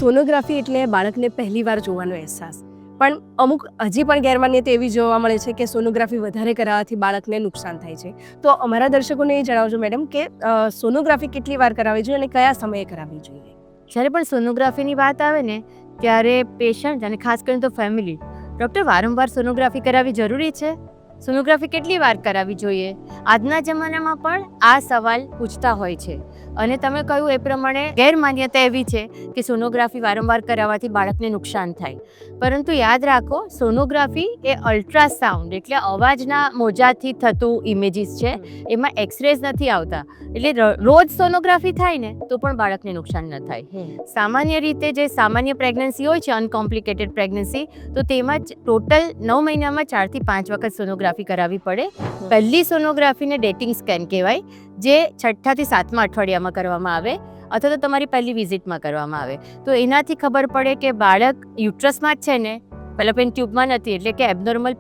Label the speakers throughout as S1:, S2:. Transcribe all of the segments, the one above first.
S1: Sonography એટલે બાળકને પહેલીવાર જોવાનો અહેસાસ, પણ અમુક હજી પણ ગેરમાન્યતા એવી જોવા મળે છે કે સોનોગ્રાફી વધારે કરાવવાથી બાળકને નુકસાન થાય છે. તો અમારા દર્શકોને એ જણાવજો મેડમ કે સોનોગ્રાફી કેટલી વાર કરાવવી જોઈએ અને કયા સમયે કરાવવી જોઈએ.
S2: જ્યારે પણ સોનોગ્રાફીની વાત આવે ને ત્યારે પેશન્ટ અને ખાસ કરીને તો ફેમિલી ડૉક્ટર વારંવાર સોનોગ્રાફી કરાવવી જરૂરી છે. સોનોગ્રાફી કેટલી વાર કરાવવી જોઈએ, આજના જમાનામાં પણ આ સવાલ પૂછતા હોય છે. અને તમે કહ્યું એ પ્રમાણે ગેરમાન્યતા એવી છે કે સોનોગ્રાફી વારંવાર કરાવવાથી બાળકને નુકસાન થાય, પરંતુ યાદ રાખો સોનોગ્રાફી એ અલ્ટ્રાસાઉન્ડ એટલે અવાજના મોજાથી થતું ઇમેજીસ છે, એમાં એક્સરેઝ નથી આવતા. એટલે રોજ સોનોગ્રાફી થાય ને તો પણ બાળકને નુકસાન ન થાય. સામાન્ય રીતે જે સામાન્ય પ્રેગ્નન્સી હોય છે અનકોમ્પ્લિકેટેડ પ્રેગ્નન્સી, તો તેમાં ટોટલ 9 મહિનામાં 4 થી 5 વખત સોનોગ્રાફી કરાવવી પડે. પહેલી સોનોગ્રાફીને ડેટિંગ સ્કેન કહેવાય, જે 6થા થી 7મા અઠવાડિયામાં કરવામાં આવે અથવા તો તમારી પહેલી વિઝિટમાં કરવામાં આવે. તો એનાથી ખબર પડે કે બાળક યુટ્રસમાં જ છે ને, ફેલોપિયન ટ્યુબમાં નથી, એટલે કે એબનોર્મલ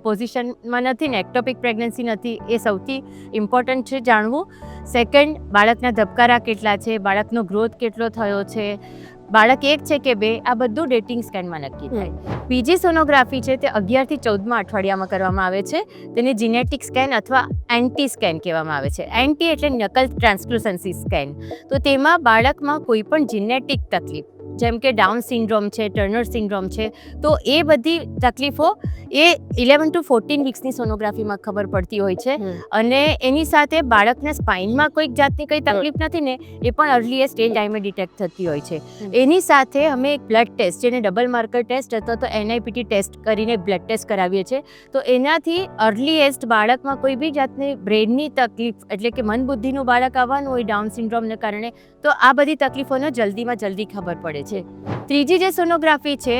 S2: પોઝિશનમાં નથી ને, એક્ટોપિક પ્રેગ્નન્સી નથી. એ સૌથી ઇમ્પોર્ટન્ટ છે જાણવું. સેકન્ડ, બાળકના ધબકારા કેટલા છે, બાળકનો ગ્રોથ કેટલો થયો છે, બાળક 1 છે કે 2, આ બધું ડેટિંગ સ્કેનમાં નક્કી થાય. બીજી સોનોગ્રાફી છે તે 11 થી 14મા અઠવાડિયામાં કરવામાં આવે છે. તેને જીનેટિક સ્કેન અથવા એન્ટી સ્કેન કહેવામાં આવે છે. એન્ટી એટલે નકલ ટ્રાન્સક્લુસન્સી સ્કેન. તો તેમાં બાળકમાં કોઈ પણ જીનેટિક તકલીફ જેમ કે ડાઉન સિન્ડ્રોમ છે, ટર્નર સિન્ડ્રોમ છે, તો એ બધી તકલીફો એ 11 to 14 વીક્સની સોનોગ્રાફીમાં ખબર પડતી હોય છે. અને એની સાથે બાળકના સ્પાઇનમાં કોઈક જાતની કંઈ તકલીફ નથી ને, એ પણ અર્લીએસ્ટ એ ટાઈમે ડિટેક્ટ થતી હોય છે. એની સાથે અમે એક બ્લડ ટેસ્ટ, જેને ડબલ માર્કર ટેસ્ટ અથવા તો NIPT ટેસ્ટ કરીને બ્લડ ટેસ્ટ કરાવીએ છીએ. તો એનાથી અર્લીએસ્ટ બાળકમાં કોઈ બી જાતની બ્રેનની તકલીફ એટલે કે મન બુદ્ધિનું બાળક આવવાનું હોય ડાઉન સિન્ડ્રોમને કારણે, તો આ બધી તકલીફોનો જલ્દીમાં જલ્દી ખબર પડે છે. ત્રીજી જે સોનોગ્રાફી છે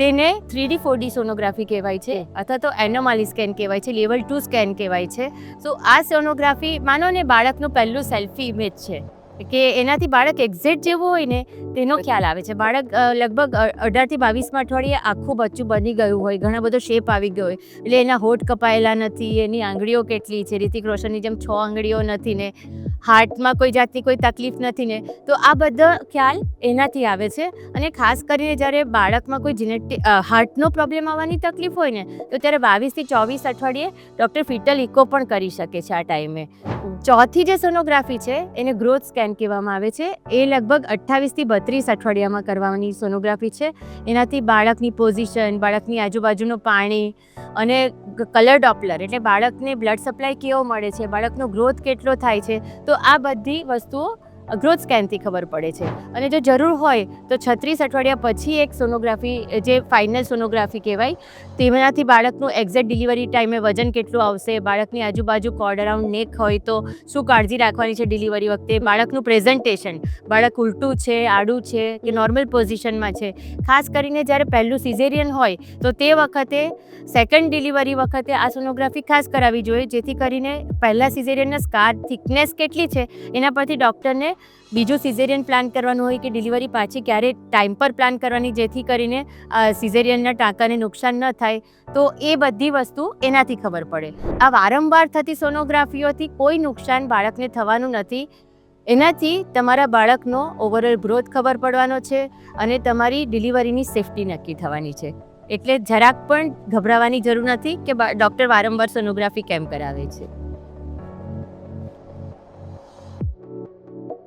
S2: તેને 3D 4D સોનોગ્રાફી કહેવાય છે અથવા તો એનોમાલી સ્કેન કહેવાય છે, લેવલ 2 સ્કેન કહેવાય છે. તો આ સોનોગ્રાફી માનો ને બાળકનું પહેલું સેલ્ફી ઇમેજ છે કે એનાથી બાળક એક્ઝેક્ટ જેવું હોય ને તેનો ખ્યાલ આવે છે. બાળક લગભગ 18 થી 22મા અઠવાડિયે આખું બચ્ચું બની ગયું હોય, ઘણા બધો શેપ આવી ગયો હોય, એટલે એના હોઠ કપાયેલા નથી, એની આંગળીઓ કેટલી છે, રિતિક રોશનની જેમ 6 આંગળીઓ નથી ને, હાર્ટમાં કોઈ જાતની કોઈ તકલીફ નથી ને, તો આ બધો ખ્યાલ એનાથી આવે છે. અને ખાસ કરીને જ્યારે બાળકમાં કોઈ જીનેટિક હાર્ટનો પ્રોબ્લેમ આવવાની તકલીફ હોય ને, તો ત્યારે 22 થી 24 અઠવાડિયે ડૉક્ટર ફિટલ ઇકો પણ કરી શકે છે આ ટાઈમે. ચોથી જે સોનોગ્રાફી છે એને ગ્રોથ સ્કેન કહેવામાં આવે છે. એ લગભગ 28 થી 32 અઠવાડિયામાં કરવાની સોનોગ્રાફી છે. એનાથી બાળકની પોઝિશન, બાળકની આજુબાજુનું પાણી અને કલર ડોપલર એટલે બાળકને બ્લડ સપ્લાય કેવો મળે છે, બાળકનો ગ્રોથ કેટલો થાય છે, તો આ બધી વસ્તુઓ ગ્રોથ સ્કેનથી ખબર પડે છે. અને જો જરૂર હોય તો 36 અઠવાડિયા પછી એક સોનોગ્રાફી જે ફાઇનલ સોનોગ્રાફી કહેવાય, તેનાથી બાળકનું એક્ઝેક્ટ ડિલિવરી ટાઈમે વજન કેટલું આવશે, બાળકની આજુબાજુ કોર્ડ અરાઉન્ડ નેક હોય તો શું કાળજી રાખવાની છે ડિલિવરી વખતે, બાળકનું પ્રેઝન્ટેશન, બાળક ઉલટું છે, આડું છે કે નોર્મલ પોઝિશનમાં છે. ખાસ કરીને જ્યારે પહેલું સિઝેરિયન હોય તો તે વખતે સેકન્ડ ડિલિવરી વખતે આ સોનોગ્રાફી ખાસ કરાવવી જોઈએ, જેથી કરીને પહેલાં સિઝેરિયનના સ્કાર થિકનેસ કેટલી છે એના પરથી ડૉક્ટરને બીજું સિઝેરિયન પ્લાન કરવાનું હોય કે ડિલિવરી પાછી ક્યારે ટાઈમ પર પ્લાન કરવાની, જેથી કરીને સિઝેરિયનના ટાંકાને નુકસાન ન થાય. તો એ બધી વસ્તુ એનાથી ખબર પડે. આ વારંવાર થતી સોનોગ્રાફીઓથી કોઈ નુકસાન બાળકને થવાનું નથી. એનાથી તમારા બાળકનો ઓવરઓલ ગ્રોથ ખબર પડવાનો છે અને તમારી ડિલિવરીની સેફટી નક્કી થવાની છે. એટલે જરાક પણ ગભરાવાની જરૂર નથી કે ડૉક્ટર વારંવાર સોનોગ્રાફી કેમ કરાવે છે.